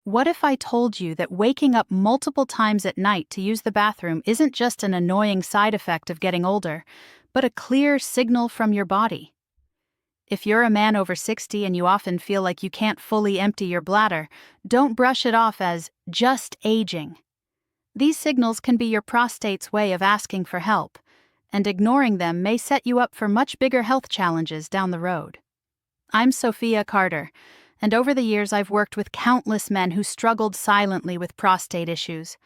What if I told you that waking up multiple times at night to use the bathroom isn't just an annoying side effect of getting older, but a clear signal from your body? If you're a man over 60 and you often feel like you can't fully empty your bladder, don't brush it off as just aging. These signals can be your prostate's way of asking for help, and ignoring them may set you up for much bigger health challenges down the road. I'm Sofia Carter, and over the years I've worked with countless men who struggled silently with prostate issues,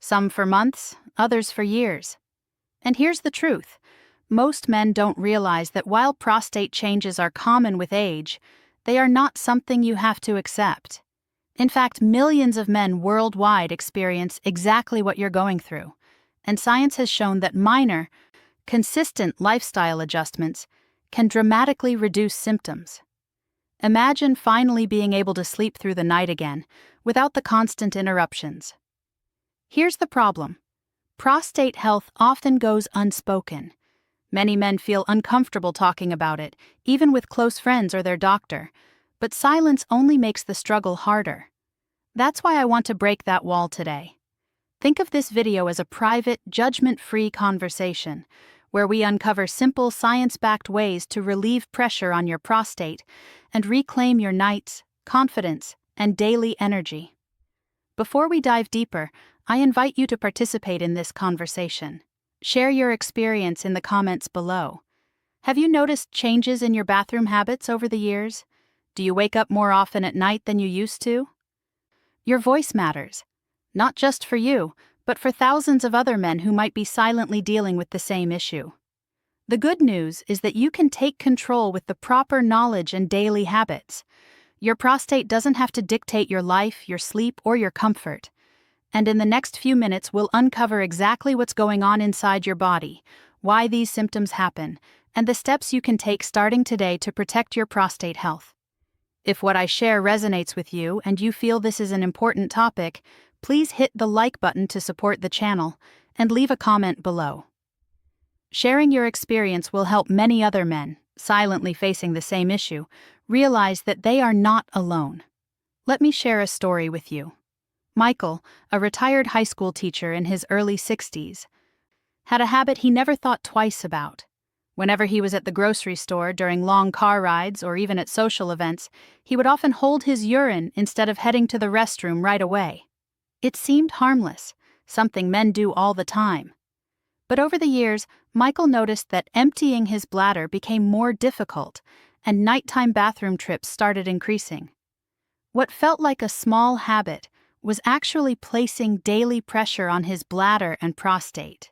some for months, others for years. And here's the truth. Most men don't realize that while prostate changes are common with age, they are not something you have to accept. In fact, millions of men worldwide experience exactly what you're going through, and science has shown that minor, consistent lifestyle adjustments can dramatically reduce symptoms. Imagine finally being able to sleep through the night again, without the constant interruptions. Here's the problem. Prostate health often goes unspoken. Many men feel uncomfortable talking about it, even with close friends or their doctor, but silence only makes the struggle harder. That's why I want to break that wall today. Think of this video as a private, judgment-free conversation, where we uncover simple, science-backed ways to relieve pressure on your prostate and reclaim your nights, confidence, and daily energy. Before we dive deeper, I invite you to participate in this conversation. Share your experience in the comments below. Have you noticed changes in your bathroom habits over the years? Do you wake up more often at night than you used to? Your voice matters, not just for you, but for thousands of other men who might be silently dealing with the same issue. The good news is that you can take control with the proper knowledge and daily habits. Your prostate doesn't have to dictate your life, your sleep, or your comfort. And in the next few minutes, we'll uncover exactly what's going on inside your body, why these symptoms happen, and the steps you can take starting today to protect your prostate health. If what I share resonates with you and you feel this is an important topic, please hit the like button to support the channel and leave a comment below. Sharing your experience will help many other men, silently facing the same issue, realize that they are not alone. Let me share a story with you. Michael, a retired high school teacher in his early 60s, had a habit he never thought twice about. Whenever he was at the grocery store during long car rides or even at social events, he would often hold his urine instead of heading to the restroom right away. It seemed harmless, something men do all the time. But over the years, Michael noticed that emptying his bladder became more difficult, and nighttime bathroom trips started increasing. What felt like a small habit was actually placing daily pressure on his bladder and prostate.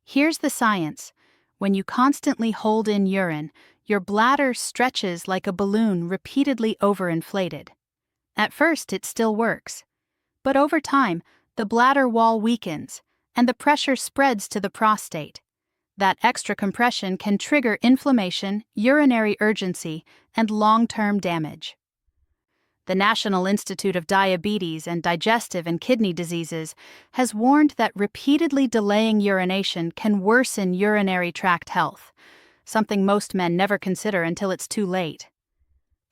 Here's the science. When you constantly hold in urine, your bladder stretches like a balloon repeatedly overinflated. At first, it still works. But over time, the bladder wall weakens, and the pressure spreads to the prostate. That extra compression can trigger inflammation, urinary urgency, and long-term damage. The National Institute of Diabetes and Digestive and Kidney Diseases has warned that repeatedly delaying urination can worsen urinary tract health, something most men never consider until it's too late.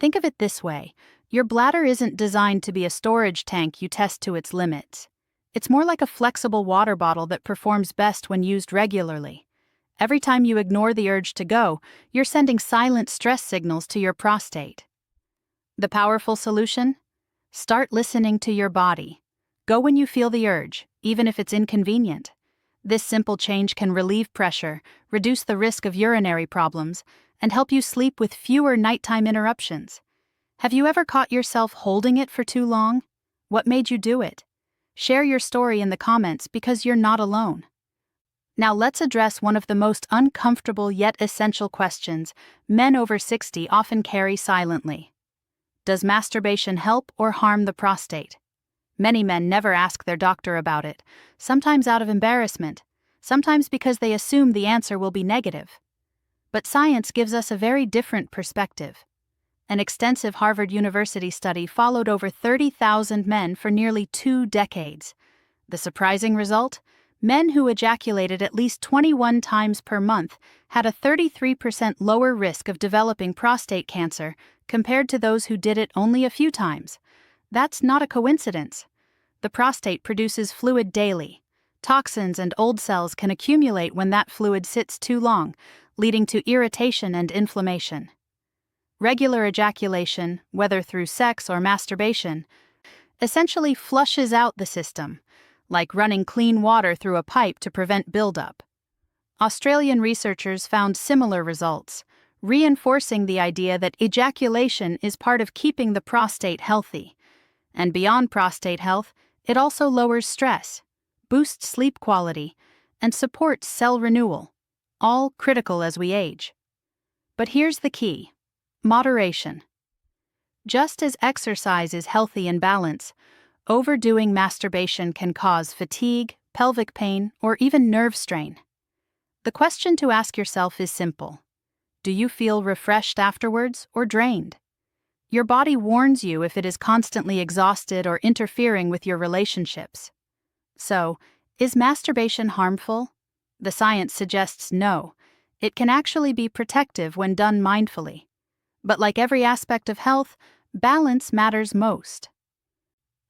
Think of it this way. Your bladder isn't designed to be a storage tank you test to its limits. It's more like a flexible water bottle that performs best when used regularly. Every time you ignore the urge to go, you're sending silent stress signals to your prostate. The powerful solution? Start listening to your body. Go when you feel the urge, even if it's inconvenient. This simple change can relieve pressure, reduce the risk of urinary problems, and help you sleep with fewer nighttime interruptions. Have you ever caught yourself holding it for too long? What made you do it? Share your story in the comments because you're not alone. Now let's address one of the most uncomfortable yet essential questions men over 60 often carry silently. Does masturbation help or harm the prostate? Many men never ask their doctor about it, sometimes out of embarrassment, sometimes because they assume the answer will be negative. But science gives us a very different perspective. An extensive Harvard University study followed over 30,000 men for nearly 2 decades. The surprising result? Men who ejaculated at least 21 times per month had a 33% lower risk of developing prostate cancer compared to those who did it only a few times. That's not a coincidence. The prostate produces fluid daily. Toxins and old cells can accumulate when that fluid sits too long, leading to irritation and inflammation. Regular ejaculation, whether through sex or masturbation, essentially flushes out the system, like running clean water through a pipe to prevent buildup. Australian researchers found similar results, reinforcing the idea that ejaculation is part of keeping the prostate healthy. And beyond prostate health, it also lowers stress, boosts sleep quality, and supports cell renewal, all critical as we age. But here's the key: moderation. Just as exercise is healthy in balance, overdoing masturbation can cause fatigue, pelvic pain, or even nerve strain. The question to ask yourself is simple: do you feel refreshed afterwards or drained? Your body warns you if it is constantly exhausted or interfering with your relationships. So, is masturbation harmful? The science suggests no. It can actually be protective when done mindfully. But like every aspect of health, balance matters most.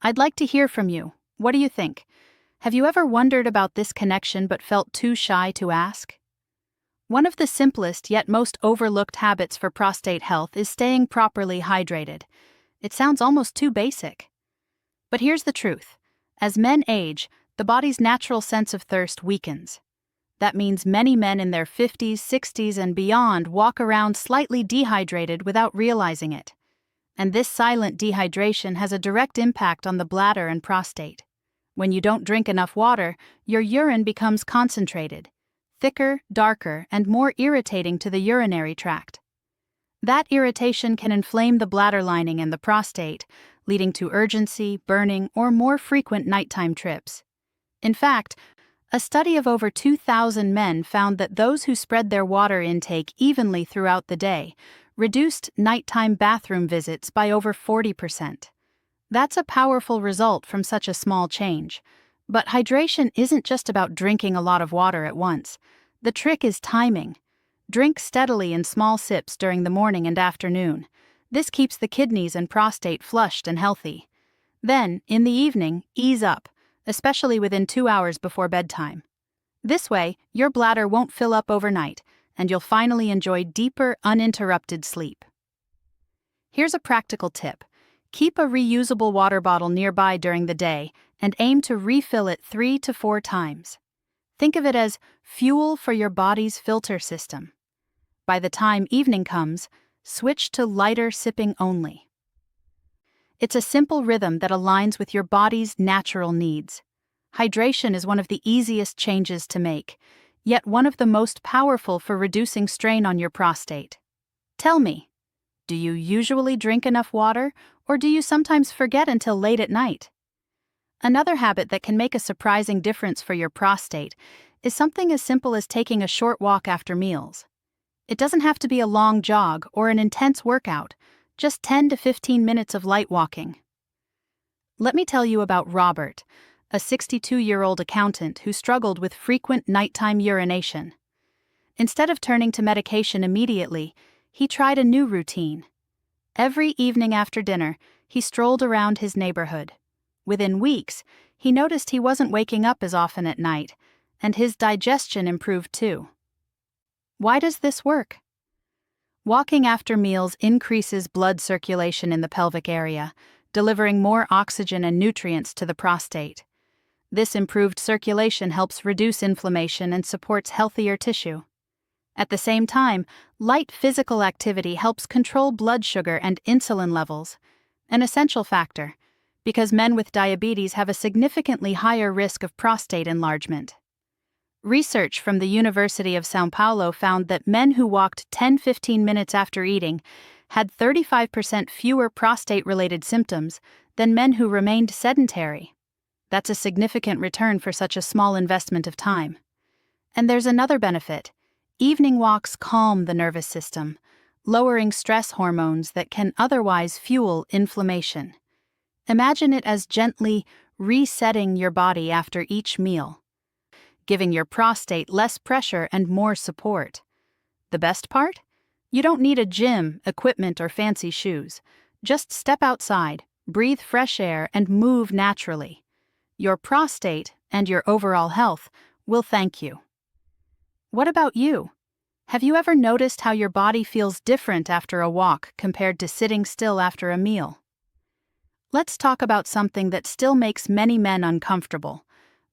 I'd like to hear from you. What do you think? Have you ever wondered about this connection but felt too shy to ask? One of the simplest yet most overlooked habits for prostate health is staying properly hydrated. It sounds almost too basic. But here's the truth. As men age, the body's natural sense of thirst weakens. That means many men in their 50s, 60s, and beyond walk around slightly dehydrated without realizing it. And this silent dehydration has a direct impact on the bladder and prostate. When you don't drink enough water, your urine becomes concentrated, thicker, darker, and more irritating to the urinary tract. That irritation can inflame the bladder lining and the prostate, leading to urgency, burning, or more frequent nighttime trips. In fact, a study of over 2,000 men found that those who spread their water intake evenly throughout the day reduced nighttime bathroom visits by over 40%. That's a powerful result from such a small change. But hydration isn't just about drinking a lot of water at once. The trick is timing. Drink steadily in small sips during the morning and afternoon. This keeps the kidneys and prostate flushed and healthy. Then, in the evening, ease up, especially within 2 hours before bedtime. This way, your bladder won't fill up overnight, and you'll finally enjoy deeper, uninterrupted sleep. Here's a practical tip. Keep a reusable water bottle nearby during the day and aim to refill it 3 to 4 times. Think of it as fuel for your body's filter system. By the time evening comes, switch to lighter sipping only. It's a simple rhythm that aligns with your body's natural needs. Hydration is one of the easiest changes to make, yet one of the most powerful for reducing strain on your prostate. Tell me, do you usually drink enough water, or do you sometimes forget until late at night? Another habit that can make a surprising difference for your prostate is something as simple as taking a short walk after meals. It doesn't have to be a long jog or an intense workout, just 10 to 15 minutes of light walking. Let me tell you about Robert, a 62-year-old accountant who struggled with frequent nighttime urination. Instead of turning to medication immediately, he tried a new routine. Every evening after dinner, he strolled around his neighborhood. Within weeks, he noticed he wasn't waking up as often at night, and his digestion improved too. Why does this work? Walking after meals increases blood circulation in the pelvic area, delivering more oxygen and nutrients to the prostate. This improved circulation helps reduce inflammation and supports healthier tissue. At the same time, light physical activity helps control blood sugar and insulin levels, an essential factor, because men with diabetes have a significantly higher risk of prostate enlargement. Research from the University of São Paulo found that men who walked 10-15 minutes after eating had 35% fewer prostate-related symptoms than men who remained sedentary. That's a significant return for such a small investment of time. And there's another benefit. Evening walks calm the nervous system, lowering stress hormones that can otherwise fuel inflammation. Imagine it as gently resetting your body after each meal, giving your prostate less pressure and more support. The best part? You don't need a gym, equipment, or fancy shoes. Just step outside, breathe fresh air, and move naturally. Your prostate and your overall health will thank you. What about you? Have you ever noticed how your body feels different after a walk compared to sitting still after a meal? Let's talk about something that still makes many men uncomfortable,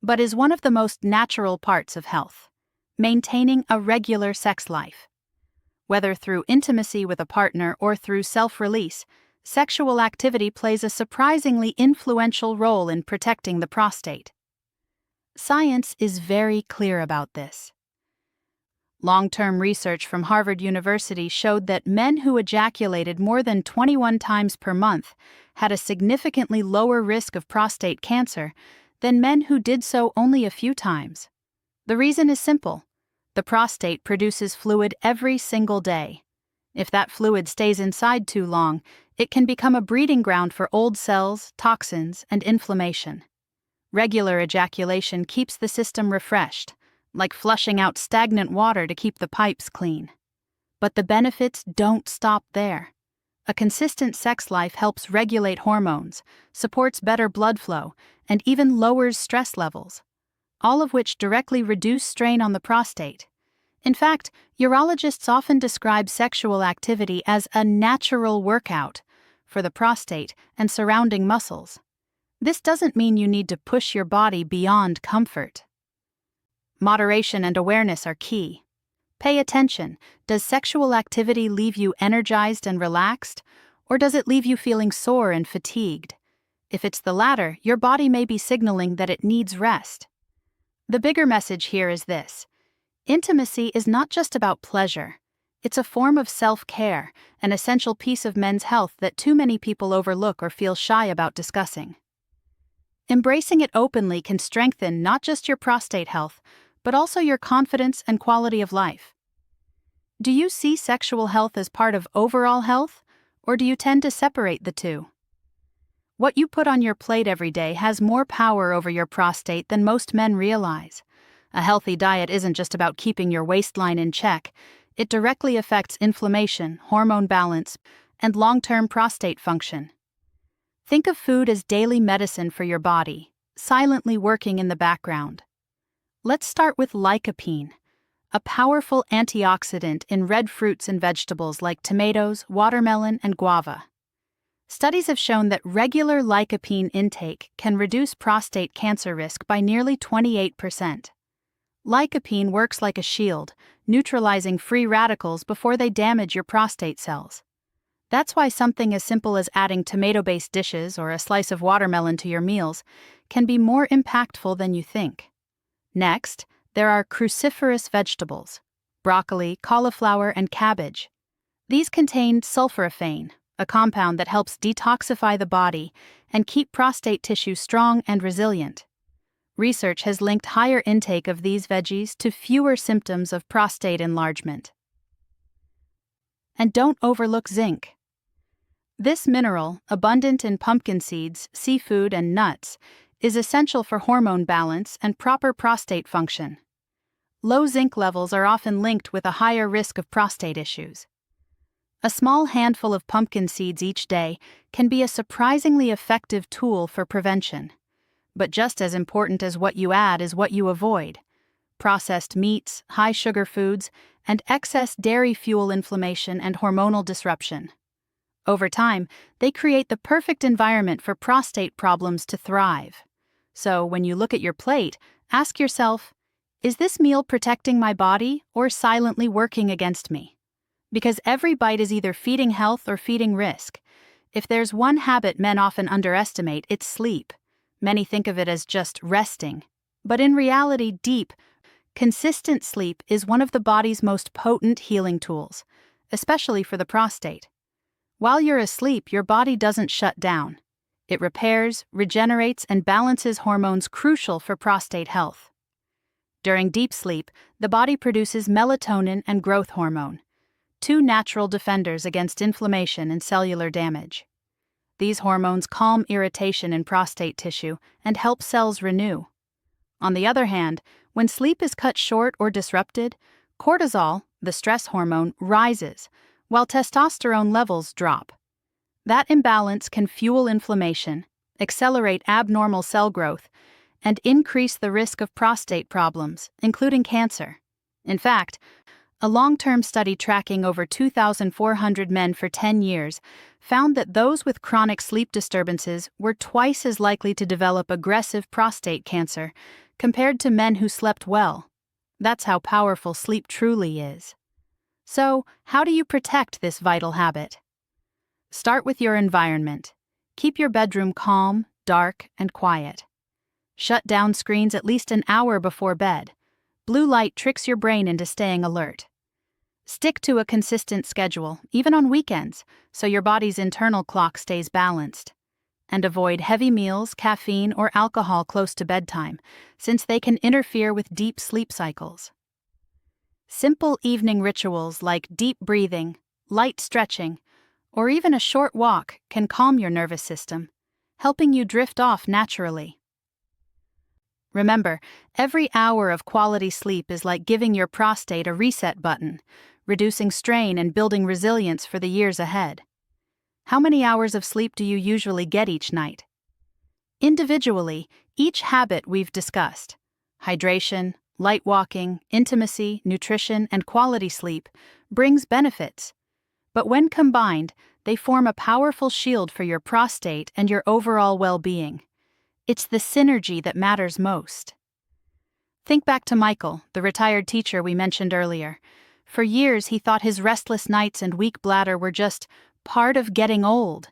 but is one of the most natural parts of health: maintaining a regular sex life. Whether through intimacy with a partner or through self-release, sexual activity plays a surprisingly influential role in protecting the prostate. Science is very clear about this. Long-term research from Harvard University showed that men who ejaculated more than 21 times per month had a significantly lower risk of prostate cancer than men who did so only a few times. The reason is simple. The prostate produces fluid every single day. If that fluid stays inside too long, it can become a breeding ground for old cells, toxins, and inflammation. Regular ejaculation keeps the system refreshed, like flushing out stagnant water to keep the pipes clean. But the benefits don't stop there. A consistent sex life helps regulate hormones, supports better blood flow, and even lowers stress levels, all of which directly reduce strain on the prostate. In fact, urologists often describe sexual activity as a natural workout for the prostate and surrounding muscles. This doesn't mean you need to push your body beyond comfort. Moderation and awareness are key. Pay attention. Does sexual activity leave you energized and relaxed, or does it leave you feeling sore and fatigued? If it's the latter, your body may be signaling that it needs rest. The bigger message here is this: intimacy is not just about pleasure. It's a form of self-care, an essential piece of men's health that too many people overlook or feel shy about discussing. Embracing it openly can strengthen not just your prostate health, but also your confidence and quality of life. Do you see sexual health as part of overall health, or do you tend to separate the two? What you put on your plate every day has more power over your prostate than most men realize. A healthy diet isn't just about keeping your waistline in check. It directly affects inflammation, hormone balance, and long-term prostate function. Think of food as daily medicine for your body, silently working in the background. Let's start with lycopene, a powerful antioxidant in red fruits and vegetables like tomatoes, watermelon, and guava. Studies have shown that regular lycopene intake can reduce prostate cancer risk by nearly 28%. Lycopene works like a shield, neutralizing free radicals before they damage your prostate cells. That's why something as simple as adding tomato-based dishes or a slice of watermelon to your meals can be more impactful than you think. Next, there are cruciferous vegetables: broccoli, cauliflower, and cabbage. These contain sulforaphane, a compound that helps detoxify the body and keep prostate tissue strong and resilient. Research has linked higher intake of these veggies to fewer symptoms of prostate enlargement. And don't overlook zinc. This mineral, abundant in pumpkin seeds, seafood, and nuts, is essential for hormone balance and proper prostate function. Low zinc levels are often linked with a higher risk of prostate issues. A small handful of pumpkin seeds each day can be a surprisingly effective tool for prevention. But just as important as what you add is what you avoid. Processed meats, high-sugar foods, and excess dairy fuel inflammation and hormonal disruption. Over time, they create the perfect environment for prostate problems to thrive. So, when you look at your plate, ask yourself, is this meal protecting my body or silently working against me? Because every bite is either feeding health or feeding risk. If there's one habit men often underestimate, it's sleep. Many think of it as just resting. But in reality, deep, consistent sleep is one of the body's most potent healing tools, especially for the prostate. While you're asleep, your body doesn't shut down. It repairs, regenerates, and balances hormones crucial for prostate health. During deep sleep, the body produces melatonin and growth hormone, two natural defenders against inflammation and cellular damage. These hormones calm irritation in prostate tissue and help cells renew. On the other hand, when sleep is cut short or disrupted, cortisol, the stress hormone, rises, while testosterone levels drop. That imbalance can fuel inflammation, accelerate abnormal cell growth, and increase the risk of prostate problems, including cancer. In fact, a long-term study tracking over 2,400 men for 10 years found that those with chronic sleep disturbances were twice as likely to develop aggressive prostate cancer compared to men who slept well. That's how powerful sleep truly is. So, how do you protect this vital habit? Start with your environment. Keep your bedroom calm, dark, and quiet. Shut down screens at least an hour before bed. Blue light tricks your brain into staying alert. Stick to a consistent schedule, even on weekends, so your body's internal clock stays balanced. And avoid heavy meals, caffeine, or alcohol close to bedtime, since they can interfere with deep sleep cycles. Simple evening rituals like deep breathing, light stretching, or even a short walk can calm your nervous system, helping you drift off naturally. Remember, every hour of quality sleep is like giving your prostate a reset button, reducing strain and building resilience for the years ahead. How many hours of sleep do you usually get each night? Individually, each habit we've discussed, hydration, light walking, intimacy, nutrition, and quality sleep, brings benefits. But when combined, they form a powerful shield for your prostate and your overall well-being. It's the synergy that matters most. Think back to Michael, the retired teacher we mentioned earlier. For years, he thought his restless nights and weak bladder were just part of getting old.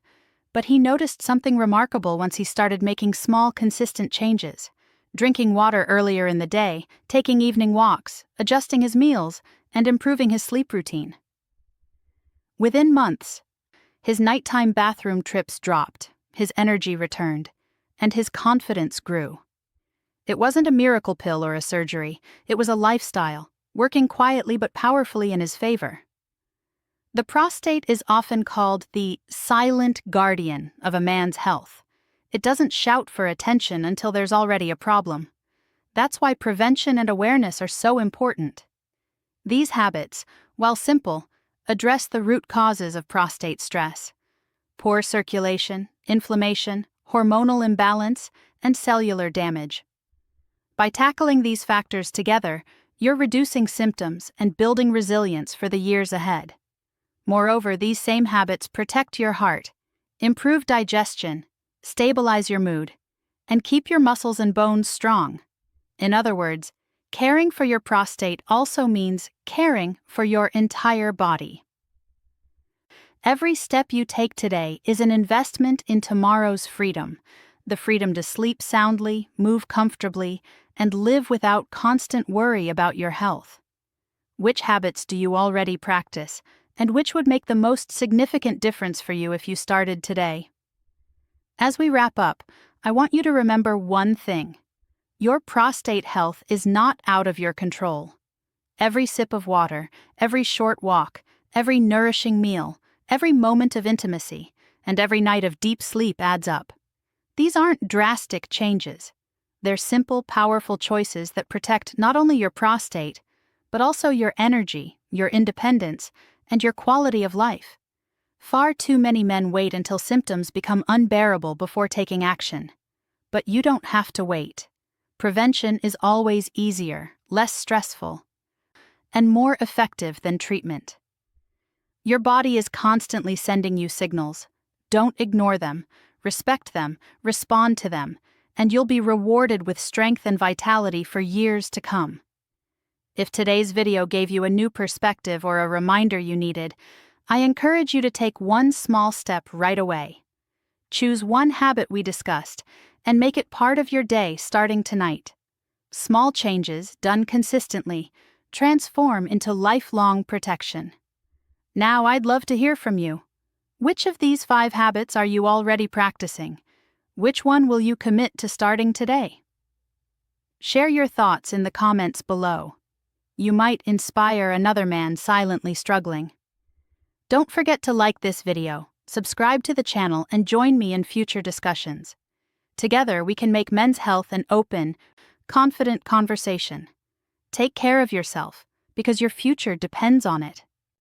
But he noticed something remarkable once he started making small, consistent changes. Drinking water earlier in the day, taking evening walks, adjusting his meals, and improving his sleep routine. Within months, his nighttime bathroom trips dropped, his energy returned, and his confidence grew. It wasn't a miracle pill or a surgery, it was a lifestyle, working quietly but powerfully in his favor. The prostate is often called the silent guardian of a man's health. It doesn't shout for attention until there's already a problem. That's why prevention and awareness are so important. These habits, while simple, address the root causes of prostate stress: poor circulation, inflammation, hormonal imbalance, and cellular damage. By tackling these factors together, you're reducing symptoms and building resilience for the years ahead. Moreover, these same habits protect your heart, improve digestion, stabilize your mood, and keep your muscles and bones strong. In other words, caring for your prostate also means caring for your entire body. Every step you take today is an investment in tomorrow's freedom, the freedom to sleep soundly, move comfortably, and live without constant worry about your health. Which habits do you already practice, and which would make the most significant difference for you if you started today? As we wrap up, I want you to remember one thing. Your prostate health is not out of your control. Every sip of water, every short walk, every nourishing meal, every moment of intimacy, and every night of deep sleep adds up. These aren't drastic changes. They're simple, powerful choices that protect not only your prostate, but also your energy, your independence, and your quality of life. Far too many men wait until symptoms become unbearable before taking action. But you don't have to wait. Prevention is always easier, less stressful, and more effective than treatment. Your body is constantly sending you signals. Don't ignore them, respect them, respond to them, and you'll be rewarded with strength and vitality for years to come. If today's video gave you a new perspective or a reminder you needed, I encourage you to take one small step right away. Choose one habit we discussed and make it part of your day starting tonight. Small changes, done consistently, transform into lifelong protection. Now I'd love to hear from you. Which of these 5 habits are you already practicing? Which one will you commit to starting today? Share your thoughts in the comments below. You might inspire another man silently struggling. Don't forget to like this video, subscribe to the channel, and join me in future discussions. Together, we can make men's health an open, confident conversation. Take care of yourself, because your future depends on it.